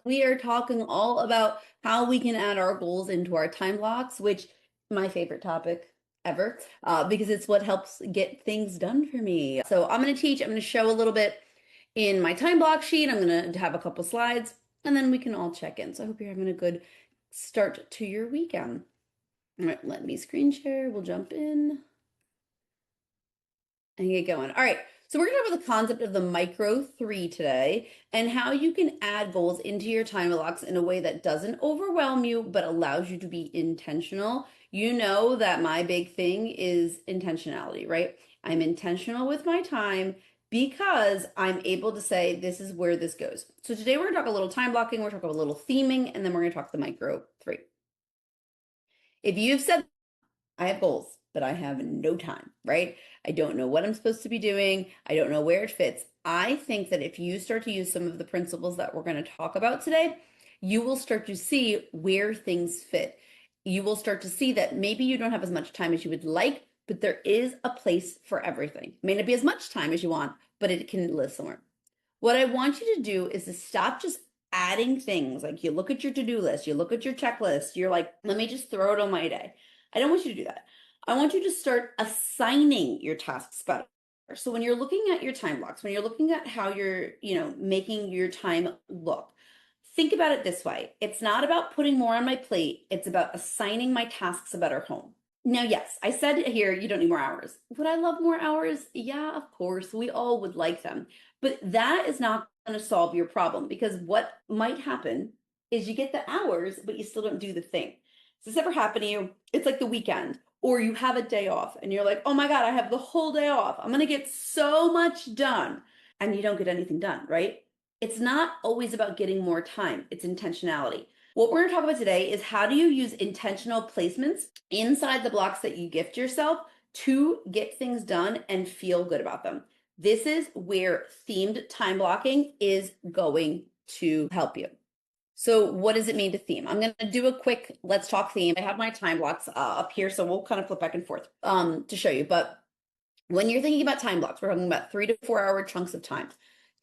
We are talking all about how we can add our goals into our time blocks, which my favorite topic ever, because it's what helps get things done for me. So I'm going to teach, I'm going to show a little bit in my time block sheet. I'm going to have a couple slides and then we can all check in. So I hope you're having a good start to your weekend. All right, let me screen share. We'll jump in and get going. All right. So we're going to talk about the concept of the micro three today and how you can add goals into your time blocks in a way that doesn't overwhelm you, but allows you to be intentional. You know that my big thing is intentionality, right? I'm intentional with my time because I'm able to say, this is where this goes. So today we're going to talk a little time blocking, we're going to talk a little theming, and then we're going to talk the micro three. If you've said I have goals, but I have no time, right? I don't know what I'm supposed to be doing. I don't know where it fits. I think that if you start to use some of the principles that we're going to talk about today, you will start to see where things fit. You will start to see that maybe you don't have as much time as you would like, but there is a place for everything. It may not be as much time as you want, but it can live somewhere. What I want you to do is to stop just adding things. Like you look at your to-do list, you look at your checklist, you're like, let me just throw it on my day. I don't want you to do that. I want you to start assigning your tasks better. So when you're looking at your time blocks, when you're looking at how you're, making your time look, think about it this way. It's not about putting more on my plate. It's about assigning my tasks a better home. Now, yes, I said here you don't need more hours. Would I love more hours? Yeah, of course. We all would like them. But that is not going to solve your problem because what might happen is you get the hours, but you still don't do the thing. Does this ever happen to you? It's like the weekend, or you have a day off and you're like, oh my God, I have the whole day off. I'm going to get so much done. And you don't get anything done, right? It's not always about getting more time, it's intentionality. What we're going to talk about today is how do you use intentional placements inside the blocks that you gift yourself to get things done and feel good about them. This is where themed time blocking is going to help you. So what does it mean to theme? I'm going to do a quick let's talk theme. I have my time blocks up here, so we'll kind of flip back and forth to show you. But when you're thinking about time blocks, we're talking about 3 to 4 hour chunks of time.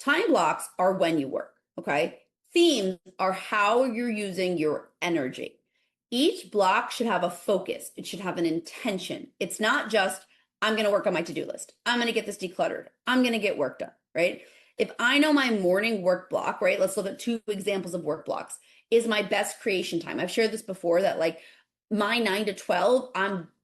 Time blocks are when you work, okay? Themes are how you're using your energy. Each block should have a focus. It should have an intention. It's not just, I'm going to work on my to-do list. I'm going to get this decluttered. I'm going to get work done, right? If I know my morning work block, right? Let's look at 2 examples of work blocks, is my best creation time. I've shared this before that like my 9 to 12,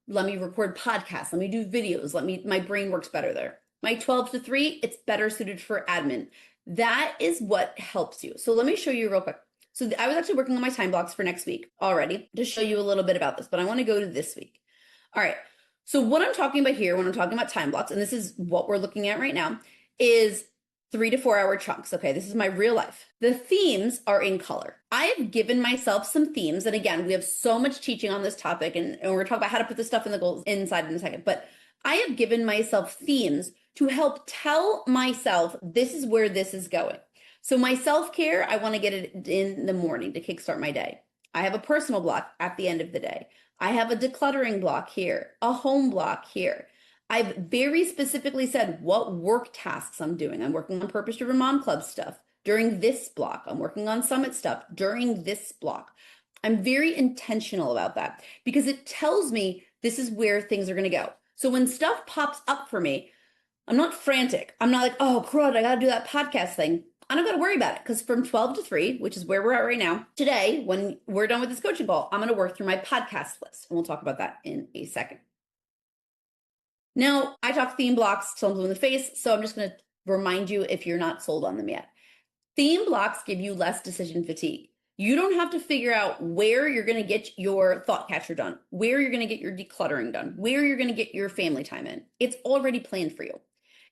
let me record podcasts. Let me do videos. My brain works better there. My 12 to 3, it's better suited for admin. That is what helps you. So let me show you real quick. So I was actually working on my time blocks for next week already to show you a little bit about this, but I want to go to this week. All right. So what I'm talking about here when I'm talking about time blocks, and this is what we're looking at right now, is 3 to 4 hour chunks. Okay, this is my real life. The themes are in color. I have given myself some themes. And again, we have so much teaching on this topic, and we're talking about how to put this stuff in the goals inside in a second. But I have given myself themes to help tell myself this is where this is going. So my self-care, I want to get it in the morning to kickstart my day. I have a personal block at the end of the day. I have a decluttering block here, a home block here. I've very specifically said what work tasks I'm doing. I'm working on Purpose Driven Mom Club stuff during this block. I'm working on Summit stuff during this block. I'm very intentional about that because it tells me this is where things are going to go. So when stuff pops up for me, I'm not frantic. I'm not like, oh, crud, I got to do that podcast thing. I don't got to worry about it because from 12 to 3, which is where we're at right now, today, when we're done with this coaching call, I'm going to work through my podcast list. And we'll talk about that in a second. Now, I talk theme blocks till I'm blue in the face, so I'm just going to remind you if you're not sold on them yet. Theme blocks give you less decision fatigue. You don't have to figure out where you're going to get your thought catcher done, where you're going to get your decluttering done, where you're going to get your family time in. It's already planned for you.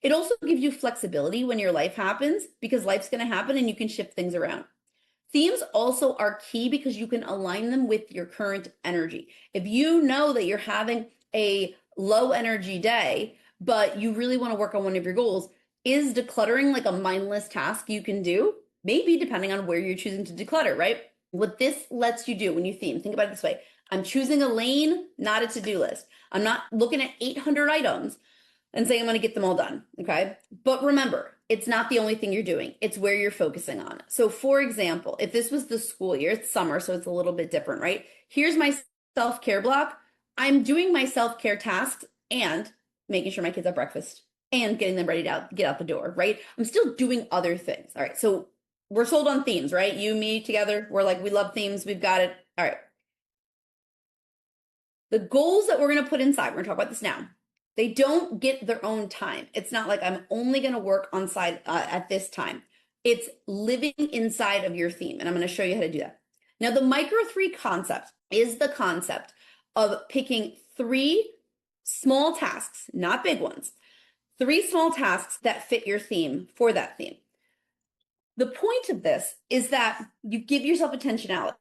It also gives you flexibility when your life happens because life's going to happen and you can shift things around. Themes also are key because you can align them with your current energy. If you know that you're having a low energy day, but you really want to work on one of your goals, is decluttering like a mindless task you can do? Maybe, depending on where you're choosing to declutter, right? What this lets you do when you theme, think about it this way. I'm choosing a lane, not a to-do list. I'm not looking at 800 items and saying I'm going to get them all done, okay? But remember, it's not the only thing you're doing. It's where you're focusing on. So, for example, if this was the school year, it's summer, so it's a little bit different, right? Here's my self-care block. I'm doing my self-care tasks and making sure my kids have breakfast and getting them ready to get out the door, right? I'm still doing other things. All right. So we're sold on themes, right? You, me together. We're like, we love themes. We've got it. All right. The goals that we're going to put inside, we're going to talk about this now. They don't get their own time. It's not like I'm only going to work on side at this time. It's living inside of your theme. And I'm going to show you how to do that. Now, the micro three concept is the concept of picking 3 small tasks, not big ones, 3 small tasks that fit your theme for that theme. The point of this is that you give yourself intentionality.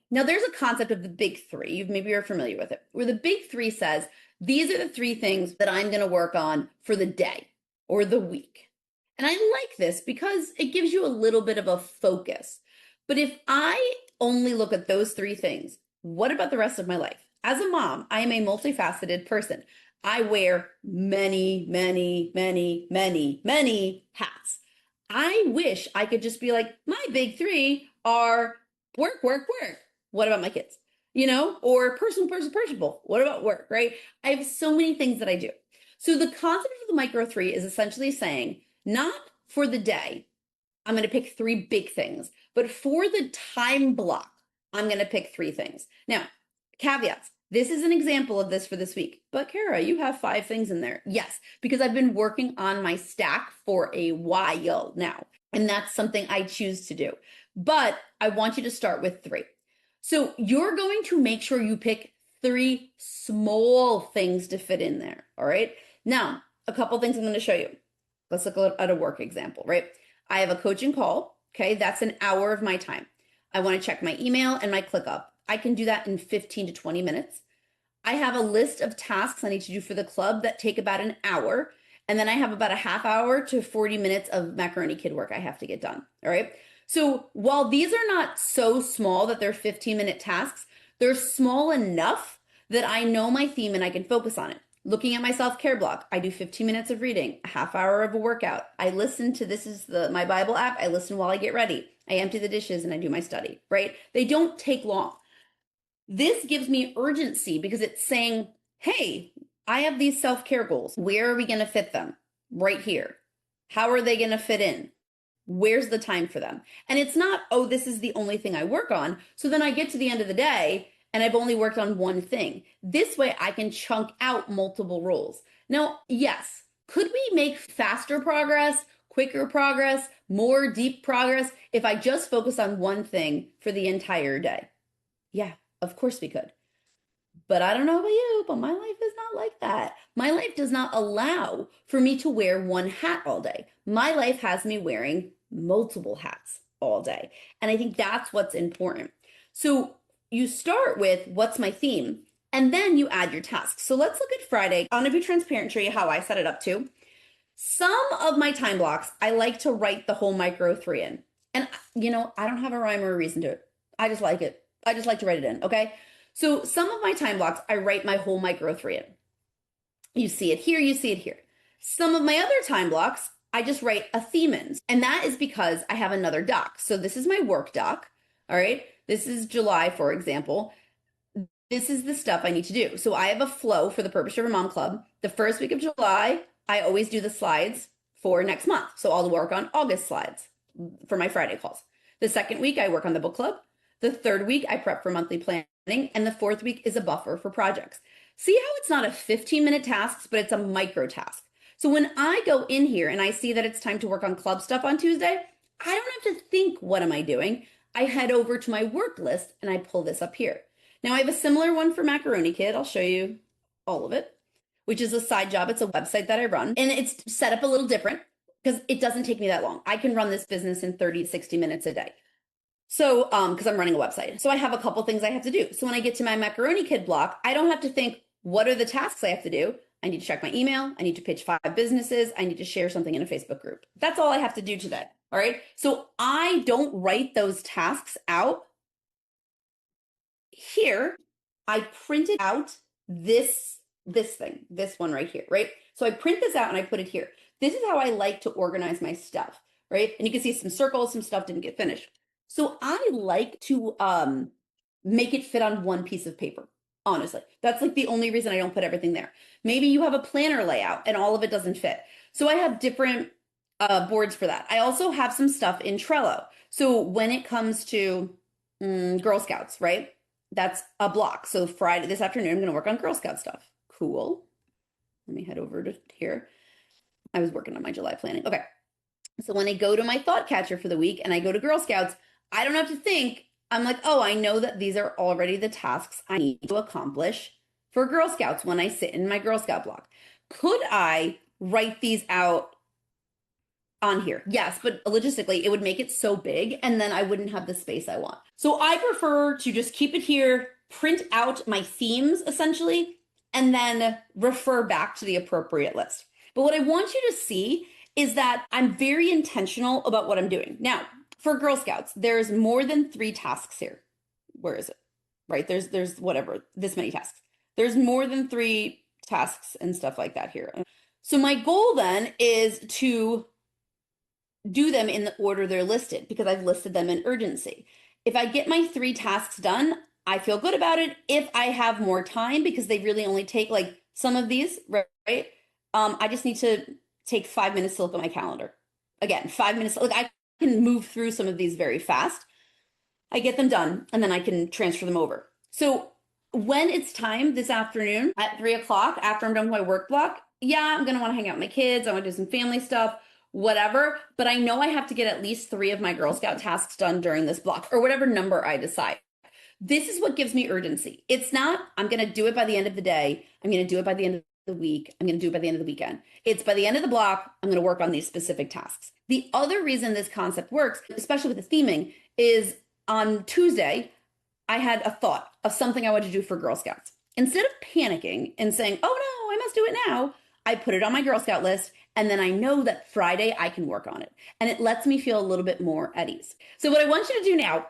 Now, there's a concept of the big 3. Maybe you're familiar with it, where the big 3 says, these are the 3 things that I'm going to work on for the day or the week. And I like this because it gives you a little bit of a focus. But if I only look at those 3 things, what about the rest of my life? As a mom, I am a multifaceted person. I wear many, many, many, many, many hats. I wish I could just be like, my big 3 are work, work, work. What about my kids? Or personal, personable. What about work, right? I have so many things that I do. So the concept of the micro 3 is essentially saying, not for the day, I'm going to pick 3 big things, but for the time block, I'm going to pick 3 things. Now, caveats. This is an example of this for this week. But Cara, you have 5 things in there. Yes, because I've been working on my stack for a while now. And that's something I choose to do. But I want you to start with 3. So you're going to make sure you pick 3 small things to fit in there. All right. Now, a couple things I'm going to show you. Let's look at a work example, right? I have a coaching call. Okay. That's an hour of my time. I want to check my email and my ClickUp. I can do that in 15 to 20 minutes. I have a list of tasks I need to do for the club that take about an hour. And then I have about a half hour to 40 minutes of macaroni kid work I have to get done. All right. So while these are not so small that they're 15-minute tasks, they're small enough that I know my theme and I can focus on it. Looking at my self-care block, I do 15 minutes of reading, a half hour of a workout. I listen to, this is my Bible app. I listen while I get ready. I empty the dishes and I do my study, right? They don't take long. This gives me urgency because it's saying, hey, I have these self-care goals. Where are we going to fit them? Right here. How are they going to fit in? Where's the time for them? And it's not, oh, this is the only thing I work on. So then I get to the end of the day and I've only worked on one thing. This way I can chunk out multiple roles. Now, yes, could we make faster progress, quicker progress, more deep progress if I just focus on one thing for the entire day? Yeah, of course we could. But I don't know about you, but my life is not like that. My life does not allow for me to wear one hat all day. My life has me wearing multiple hats all day. And I think that's what's important. So you start with what's my theme, and then you add your tasks. So let's look at Friday. I'm going to be transparent, show you how I set it up too. Some of my time blocks, I like to write the whole micro 3 in. And, I don't have a rhyme or a reason to it. I just like it. I just like to write it in, okay? So some of my time blocks, I write my whole micro 3 in. You see it here, you see it here. Some of my other time blocks, I just write a theme in. And that is because I have another doc. So this is my work doc, all right? This is July, for example. This is the stuff I need to do. So I have a flow for the Purpose Driven Mom Club. The first week of July, I always do the slides for next month. So I'll work on August slides for my Friday calls. The second week, I work on the book club. The third week, I prep for monthly planning. And the fourth week is a buffer for projects. See how it's not a 15-minute task, but it's a micro task. So when I go in here and I see that it's time to work on club stuff on Tuesday, I don't have to think, what am I doing? I head over to my work list and I pull this up here. Now I have a similar one for Macaroni Kid. I'll show you all of it, which is a side job. It's a website that I run, and it's set up a little different because it doesn't take me that long. I can run this business in 30 to 60 minutes a day. So, because I'm running a website. So I have a couple things I have to do. So when I get to my Macaroni Kid block, I don't have to think, what are the tasks I have to do? I need to check my email. I need to pitch 5 businesses. I need to share something in a Facebook group. That's all I have to do today. All right. So I don't write those tasks out here. I printed out this thing, this one right here, right? So I print this out and I put it here. This is how I like to organize my stuff, right? And you can see some circles, some stuff didn't get finished. So I like to make it fit on one piece of paper. Honestly, that's like the only reason I don't put everything there. Maybe you have a planner layout and all of it doesn't fit. So I have different boards for that. I also have some stuff in Trello. So when it comes to Girl Scouts, right? That's a block. So Friday, this afternoon, I'm going to work on Girl Scout stuff. Cool. Let me head over to here. I was working on my July planning. Okay. So when I go to my thought catcher for the week and I go to Girl Scouts, I don't have to think. I'm like, oh, I know that these are already the tasks I need to accomplish for Girl Scouts when I sit in my Girl Scout block. Could I write these out on here? Yes, but logistically, it would make it so big and then I wouldn't have the space I want. So I prefer to just keep it here, print out my themes essentially, and then refer back to the appropriate list. But what I want you to see is that I'm very intentional about what I'm doing. Now, for Girl Scouts, there's more than 3 tasks here. Where is it? Right, there's whatever, this many tasks. There's more than 3 tasks and stuff like that here. So my goal then is to do them in the order they're listed because I've listed them in urgency. If I get my 3 tasks done, I feel good about it. If I have more time, because they really only take like some of these, right? I just need to take 5 minutes to look at my calendar. Again, 5 minutes. Like I can move through some of these very fast. I get them done and then I can transfer them over. So when it's time this afternoon at 3 o'clock, after I'm done with my work block, yeah, I'm going to want to hang out with my kids. I want to do some family stuff, whatever. But I know I have to get at least 3 of my Girl Scout tasks done during this block or whatever number I decide. This is what gives me urgency. It's not, I'm going to do it by the end of the day. I'm going to do it by the end of the week. I'm going to do it by the end of the weekend. It's by the end of the block, I'm going to work on these specific tasks. The other reason this concept works, especially with the theming, is on Tuesday, I had a thought of something I wanted to do for Girl Scouts. Instead of panicking and saying, oh no, I must do it now, I put it on my Girl Scout list and then I know that Friday I can work on it. And it lets me feel a little bit more at ease. So what I want you to do now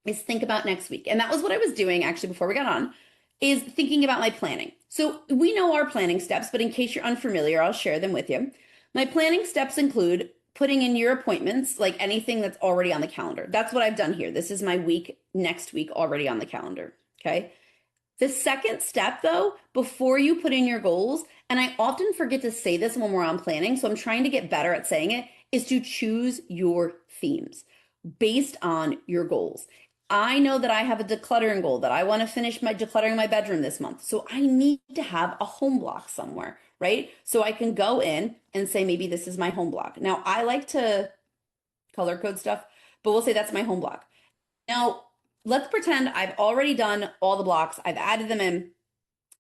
is think about next week. And that was what I was doing actually before we got on, is thinking about my planning. So we know our planning steps, but in case you're unfamiliar, I'll share them with you. My planning steps include putting in your appointments, like anything that's already on the calendar. That's what I've done here. This is my week, next week already on the calendar, okay? The second step though, before you put in your goals, and I often forget to say this when we're on planning, so I'm trying to get better at saying it, is to choose your themes based on your goals. I know that I have a decluttering goal that I want to finish my decluttering my bedroom this month. So I need to have a home block somewhere, right? So I can go in and say, maybe this is my home block. Now I like to color code stuff, but we'll say that's my home block. Now let's pretend I've already done all the blocks. I've added them in.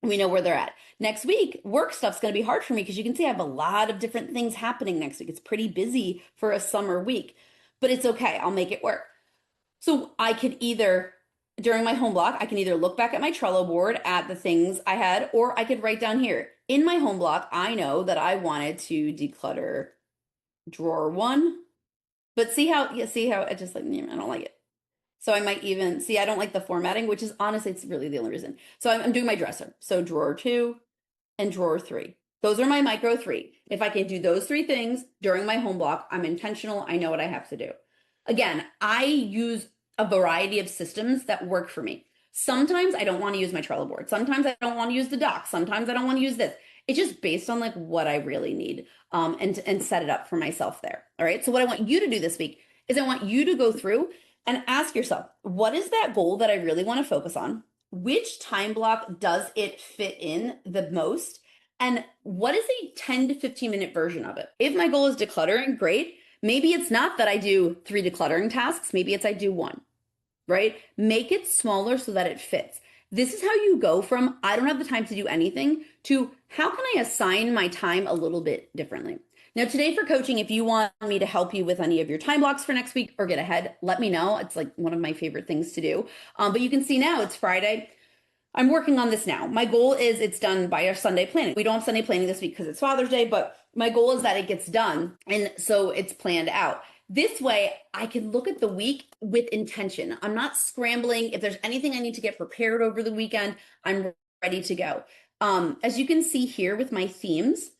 We know where they're at. Next week, work stuff's going to be hard for me because you can see I have a lot of different things happening next week. It's pretty busy for a summer week, but it's okay. I'll make it work. So I could either, during my home block, I can either look back at my Trello board at the things I had, or I could write down here. In my home block, I know that I wanted to declutter drawer 1, but see how I just like, I don't like it. So I might even, see, I don't like the formatting, which is honestly, it's really the only reason. So I'm doing my dresser. So drawer 2 and drawer 3. Those are my micro 3. If I can do those 3 things during my home block, I'm intentional. I know what I have to do. Again, I use a variety of systems that work for me. Sometimes I don't want to use my Trello board. Sometimes I don't want to use the docs. Sometimes I don't want to use this. It's just based on like what I really need, and set it up for myself there. All right. So what I want you to do this week is I want you to go through and ask yourself, what is that goal that I really want to focus on? Which time block does it fit in the most? And what is a 10 to 15 minute version of it? If my goal is decluttering, great. Maybe it's not that I do 3 decluttering tasks. Maybe it's I do 1, right? Make it smaller so that it fits. This is how you go from I don't have the time to do anything to how can I assign my time a little bit differently? Now, today for coaching, if you want me to help you with any of your time blocks for next week or get ahead, let me know. It's like one of my favorite things to do. But you can see now it's Friday. I'm working on this now. My goal is it's done by our Sunday planning. We don't have Sunday planning this week because it's Father's Day, but my goal is that it gets done. And so it's planned out. This way I can look at the week with intention. I'm not scrambling. If there's anything I need to get prepared over the weekend, I'm ready to go. As you can see here with my themes,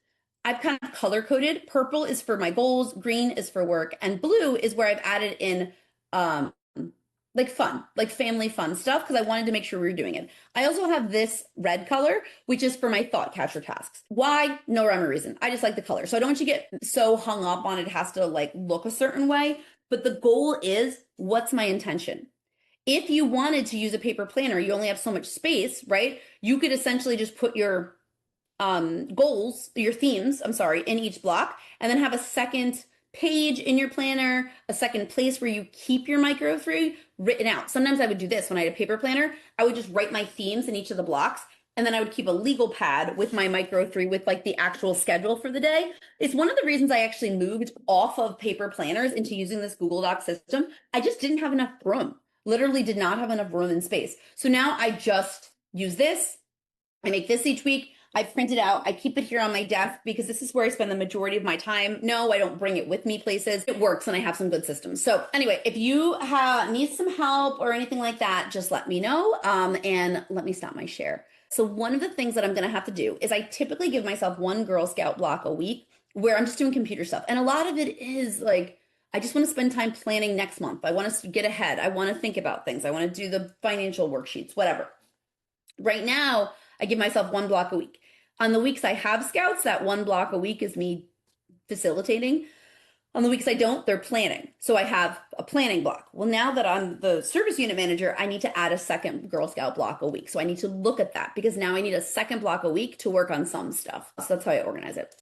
I've kind of color coded. Purple is for my goals, green is for work, and blue is where I've added in um like fun, like family fun stuff because I wanted to make sure we were doing it. I also have this red color, which is for my thought catcher tasks. Why? No rhyme or reason. I just like the color. So I don't want you to get so hung up on it has to like look a certain way, but the goal is what's my intention? If you wanted to use a paper planner, you only have so much space, right? You could essentially just put your goals, your themes, I'm sorry, in each block, and then have a second page in your planner, a second place where you keep your micro three written out. Sometimes I would do this when I had a paper planner. I would just write my themes in each of the blocks, and then I would keep a legal pad with my micro three with like the actual schedule for the day. It's one of the reasons I actually moved off of paper planners into using this Google Doc system. I just didn't have enough room, literally did not have enough room and space. So now I just use this. I make this each week. I print it out. I keep it here on my desk because this is where I spend the majority of my time. No, I don't bring it with me places. It works and I have some good systems. So anyway, if you need some help or anything like that, just let me know. And let me stop my share. So one of the things that I'm going to have to do is I typically give myself one Girl Scout block a week where I'm just doing computer stuff. And a lot of it is like, I just want to spend time planning next month. I want to get ahead. I want to think about things. I want to do the financial worksheets, whatever. Right now, I give myself one block a week. On the weeks I have scouts, that one block a week is me facilitating. On the weeks I don't, they're planning. So I have a planning block. Well, now that I'm the service unit manager, I need to add a second Girl Scout block a week. So I need to look at that because now I need a second block a week to work on some stuff. So that's how I organize it.